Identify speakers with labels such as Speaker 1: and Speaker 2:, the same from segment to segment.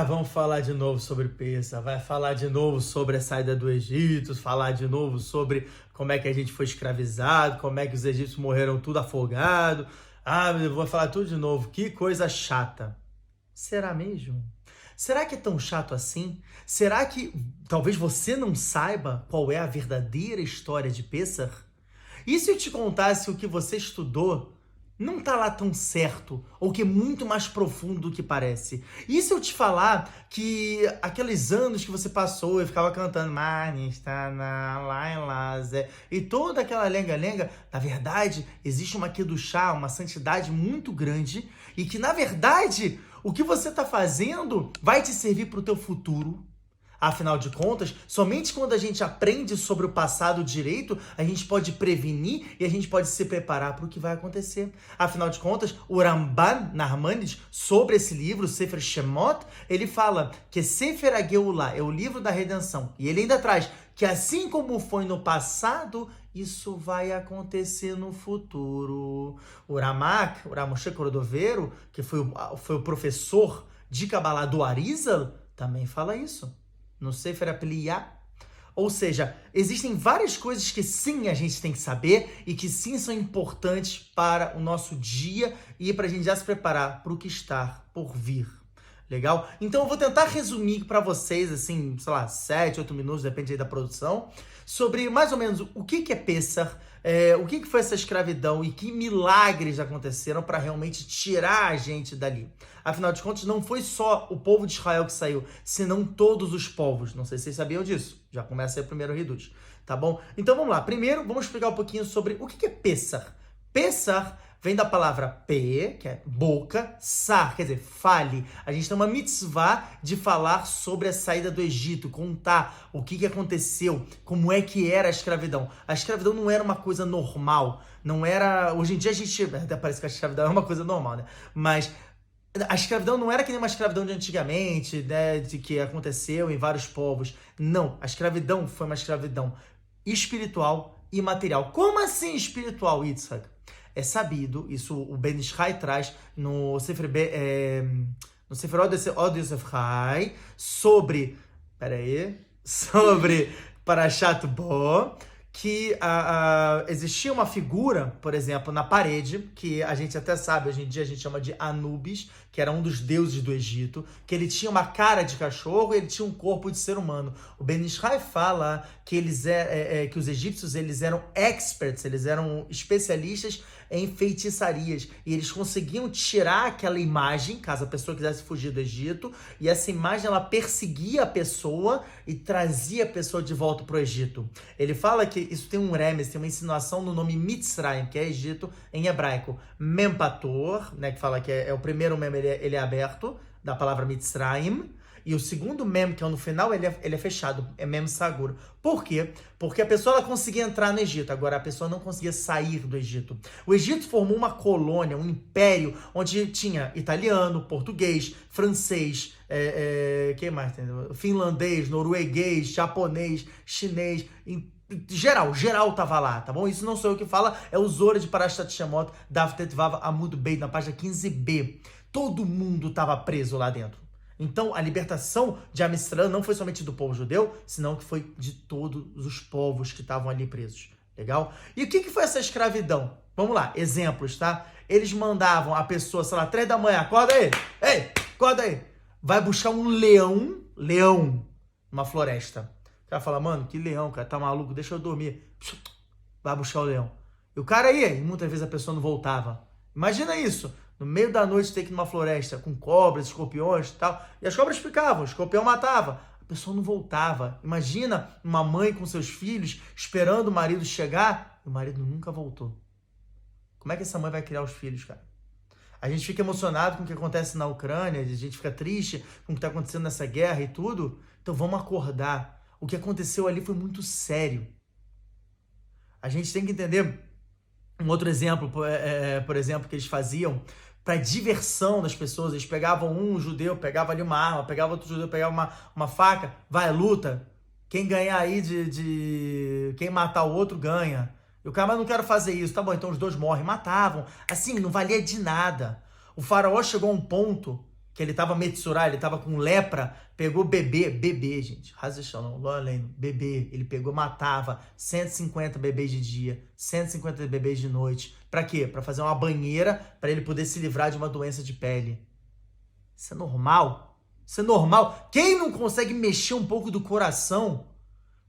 Speaker 1: Vamos falar de novo sobre Peça, vai falar de novo sobre a saída do Egito, falar de novo sobre como é que a gente foi escravizado, como é que os egípcios morreram tudo afogado. Eu vou falar tudo de novo, que coisa chata. Será mesmo? Será que é tão chato assim? Será que talvez você não saiba qual é a verdadeira história de Pêssar? E se eu te contasse o que você estudou não tá lá tão certo, ou que é muito mais profundo do que parece? E se eu te falar que aqueles anos que você passou e ficava cantando Mani está lá em Lázaro, e toda aquela lenga-lenga, na verdade, existe uma Kedushá, uma santidade muito grande, e que, na verdade, o que você está fazendo vai te servir para o teu futuro. Afinal de contas, somente quando a gente aprende sobre o passado direito, a gente pode prevenir e a gente pode se preparar para o que vai acontecer. Afinal de contas, o Ramban Narmanides, sobre esse livro, Sefer Shemot, ele fala que Sefer HaGeulah é o livro da redenção. E ele ainda traz que assim como foi no passado, isso vai acontecer no futuro. O Ramak, o Ramoshe Cordovero, que foi o professor de Kabbalah do Arizal, também fala isso no Sefer HaPliyah. Ou seja, existem várias coisas que sim a gente tem que saber e que sim são importantes para o nosso dia e para a gente já se preparar para o que está por vir. Legal? Então eu vou tentar resumir para vocês, assim, sei lá, 7, 8 minutos, depende aí da produção, sobre mais ou menos o que é Pêssar, o que foi essa escravidão e que milagres aconteceram para realmente tirar a gente dali. Afinal de contas, não foi só o povo de Israel que saiu, senão todos os povos. Não sei se vocês sabiam disso. Já começa aí o primeiro reduz, tá bom? Então vamos lá. Primeiro, vamos explicar um pouquinho sobre o que é Pêssar. Pêssar vem da palavra P, que é boca, Sar, quer dizer, fale. A gente tem uma mitzvah de falar sobre a saída do Egito, contar o que aconteceu, como é que era a escravidão. A escravidão não era uma coisa normal, não era... Hoje em dia a gente... Até parece que a escravidão é uma coisa normal, né? Mas a escravidão não era que nem uma escravidão de antigamente, né? De que aconteceu em vários povos. Não, a escravidão foi uma escravidão espiritual e material. Como assim espiritual, Yitzhak? É sabido, isso o Ben Ishai traz no Sefer Od Yosef Chai, sobre Parashat Bo, que existia uma figura, por exemplo, na parede, que a gente até sabe, hoje em dia a gente chama de Anubis, que era um dos deuses do Egito, que ele tinha uma cara de cachorro e ele tinha um corpo de ser humano. O Ben Ishai fala que, que os egípcios eles eram experts, eles eram especialistas em feitiçarias, e eles conseguiam tirar aquela imagem, caso a pessoa quisesse fugir do Egito, e essa imagem ela perseguia a pessoa e trazia a pessoa de volta para o Egito. Ele fala que isso tem um remes, tem uma insinuação no nome Mitzrayim, que é Egito em hebraico. Mempator, né, que fala que é o primeiro mem, ele é aberto, da palavra Mitzrayim, e o segundo mem, que é no final, ele é fechado, é mem sagur. Por quê? Porque a pessoa ela conseguia entrar no Egito, agora a pessoa não conseguia sair do Egito. O Egito formou uma colônia, um império, onde tinha italiano, português, francês, quem mais tem? Finlandês, norueguês, japonês, chinês, geral tava lá, tá bom? Isso não sou eu que fala, é o Zohar de Parashat Shemot, Daf Tetvav Amud Beit, na página 15b. Todo mundo tava preso lá dentro. Então, a libertação de Amisrael não foi somente do povo judeu, senão que foi de todos os povos que estavam ali presos. Legal? E o que foi essa escravidão? Vamos lá, exemplos, tá? Eles mandavam a pessoa, sei lá, 3 da manhã, acorda aí! Ei, acorda aí! Vai buscar um leão, numa floresta. O cara fala, mano, que leão, cara, tá maluco, deixa eu dormir. Vai buscar o leão. E o cara ia, e muitas vezes a pessoa não voltava. Imagina isso. No meio da noite ter que ir numa floresta com cobras, escorpiões e tal. E as cobras picavam, o escorpião matava. A pessoa não voltava. Imagina uma mãe com seus filhos esperando o marido chegar e o marido nunca voltou. Como é que essa mãe vai criar os filhos, cara? A gente fica emocionado com o que acontece na Ucrânia, a gente fica triste com o que está acontecendo nessa guerra e tudo. Então vamos acordar. O que aconteceu ali foi muito sério. A gente tem que entender um outro exemplo, por exemplo, que eles faziam para diversão das pessoas. Eles pegavam um judeu, pegava ali uma arma, pegava outro judeu, pegava uma faca, vai, luta. Quem ganhar aí quem matar o outro ganha. E o cara, mas não quero fazer isso. Tá bom, então os dois morrem. Matavam. Assim, não valia de nada. O faraó chegou a um ponto que ele tava Metsurá, ele tava com lepra, pegou bebê, gente, Hazeshalom, bebê, ele pegou, matava 150 bebês de dia, 150 bebês de noite. Pra quê? Pra fazer uma banheira pra ele poder se livrar de uma doença de pele. Isso é normal? Isso é normal? Quem não consegue mexer um pouco do coração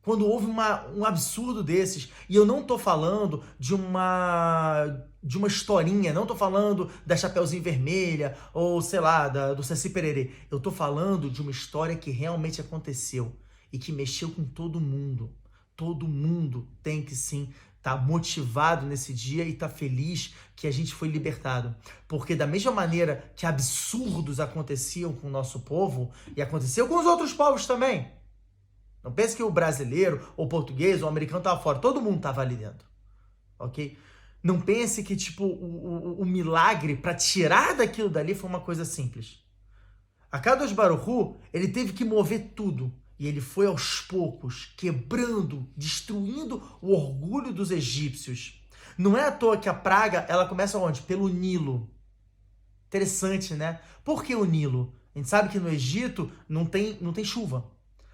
Speaker 1: quando houve um absurdo desses? E eu não tô falando de uma historinha, não tô falando da Chapeuzinho Vermelha ou, sei lá, do Saci Pererê. Eu tô falando de uma história que realmente aconteceu e que mexeu com todo mundo. Todo mundo tem que sim estar motivado nesse dia e estar feliz que a gente foi libertado. Porque da mesma maneira que absurdos aconteciam com o nosso povo, e aconteceu com os outros povos também. Não pense que o brasileiro, ou o português, ou o americano estava fora. Todo mundo estava ali dentro. Ok? Não pense que tipo o milagre para tirar daquilo dali foi uma coisa simples. A Kadosh Baruch Hu, ele teve que mover tudo. E ele foi aos poucos, quebrando, destruindo o orgulho dos egípcios. Não é à toa que a praga, ela começa onde? Pelo Nilo. Interessante, né? Por que o Nilo? A gente sabe que no Egito não tem chuva.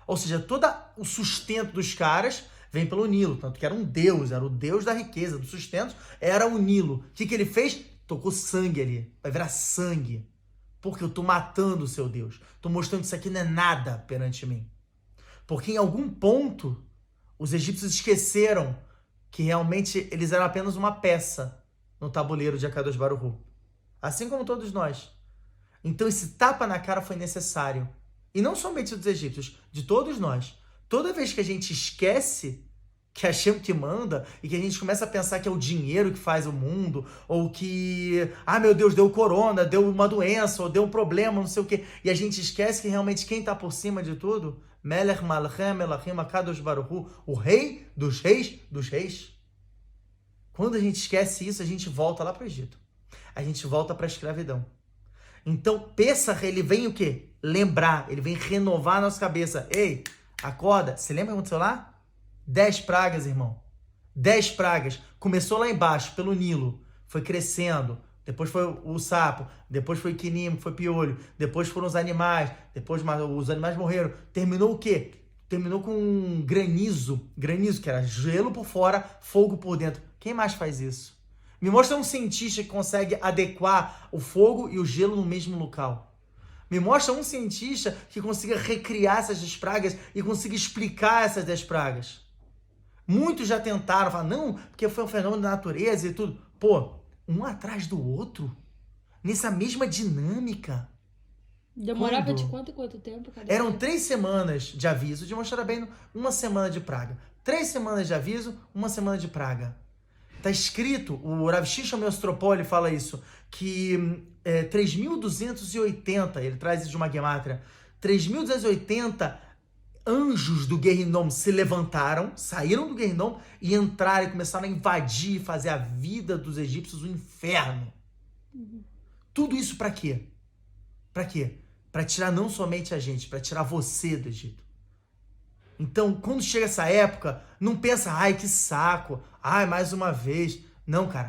Speaker 1: Ou seja, todo o sustento dos caras vem pelo Nilo. Tanto que era um deus, era o deus da riqueza, do sustento, era o Nilo. O que ele fez? Tocou sangue ali. Vai virar sangue. Porque eu tô matando o seu Deus. Tô mostrando que isso aqui não é nada perante mim. Porque em algum ponto, os egípcios esqueceram que realmente eles eram apenas uma peça no tabuleiro de Akadosh Baruch Hu. Assim como todos nós. Então esse tapa na cara foi necessário. E não somente dos egípcios, de todos nós. Toda vez que a gente esquece que é Hashem que manda e que a gente começa a pensar que é o dinheiro que faz o mundo, ou que, meu Deus, deu corona, deu uma doença, ou deu um problema, não sei o quê, e a gente esquece que realmente quem está por cima de tudo, Melech Malchem Melachim Akadosh Baruch Hu, o rei dos reis. Quando a gente esquece isso, a gente volta lá para o Egito. A gente volta para a escravidão. Então, Pessach, ele vem o quê? Lembrar, ele vem renovar a nossa cabeça. Ei, acorda, você lembra o que aconteceu lá? 10 pragas, irmão. 10 pragas. Começou lá embaixo, pelo Nilo. Foi crescendo. Depois foi o sapo. Depois foi o quinim, foi piolho. Depois foram os animais. Depois os animais morreram. Terminou o quê? Terminou com um granizo. Granizo, que era gelo por fora, fogo por dentro. Quem mais faz isso? Me mostra um cientista que consegue adequar o fogo e o gelo no mesmo local. Me mostra um cientista que consiga recriar essas 10 pragas e consiga explicar essas 10 pragas. Muitos já tentaram, falar, não, porque foi um fenômeno da natureza e tudo. Pô, um atrás do outro, nessa mesma dinâmica.
Speaker 2: Demorava de quanto em quanto tempo?
Speaker 1: Eram 3 semanas de aviso, de mostrar bem uma semana de praga. 3 semanas de aviso, uma semana de praga. Tá escrito, o Rav Shishon Meostropoli fala isso, que 3.280, ele traz isso de uma gemátria, 3.280 anjos do Guerrinom se levantaram, saíram do Guerrinom e entraram e começaram a invadir e fazer a vida dos egípcios um inferno. Tudo isso para quê? Para quê? Para tirar não somente a gente, para tirar você do Egito. Então, quando chega essa época, não pensa, ai, que saco, ai, mais uma vez. Não, cara,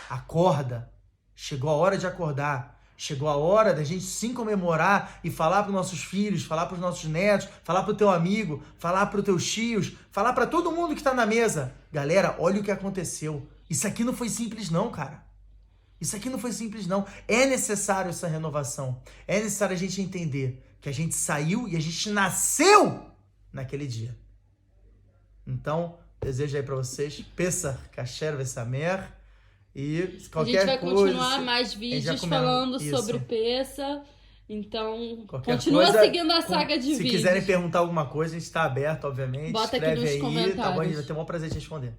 Speaker 1: acorda. Chegou a hora de acordar. Chegou a hora da gente sim comemorar e falar para os nossos filhos, falar para os nossos netos, falar para o teu amigo, falar para os teus tios, falar para todo mundo que está na mesa. Galera, olha o que aconteceu. Isso aqui não foi simples não, cara. Isso aqui não foi simples não. É necessário essa renovação. É necessário a gente entender que a gente saiu e a gente nasceu naquele dia. Então, desejo aí para vocês, Pessach Kasher Vesamer. E qualquer
Speaker 2: coisa... A gente vai continuar mais vídeos falando
Speaker 1: isso.
Speaker 2: sobre Pessach. Então,
Speaker 1: qualquer
Speaker 2: continua
Speaker 1: coisa,
Speaker 2: seguindo a saga de vídeos.
Speaker 1: Se quiserem perguntar alguma coisa, a gente está aberto, obviamente.
Speaker 2: Bota
Speaker 1: escreve
Speaker 2: aqui nos
Speaker 1: aí,
Speaker 2: comentários.
Speaker 1: tá bom? A gente vai ter o maior prazer de responder.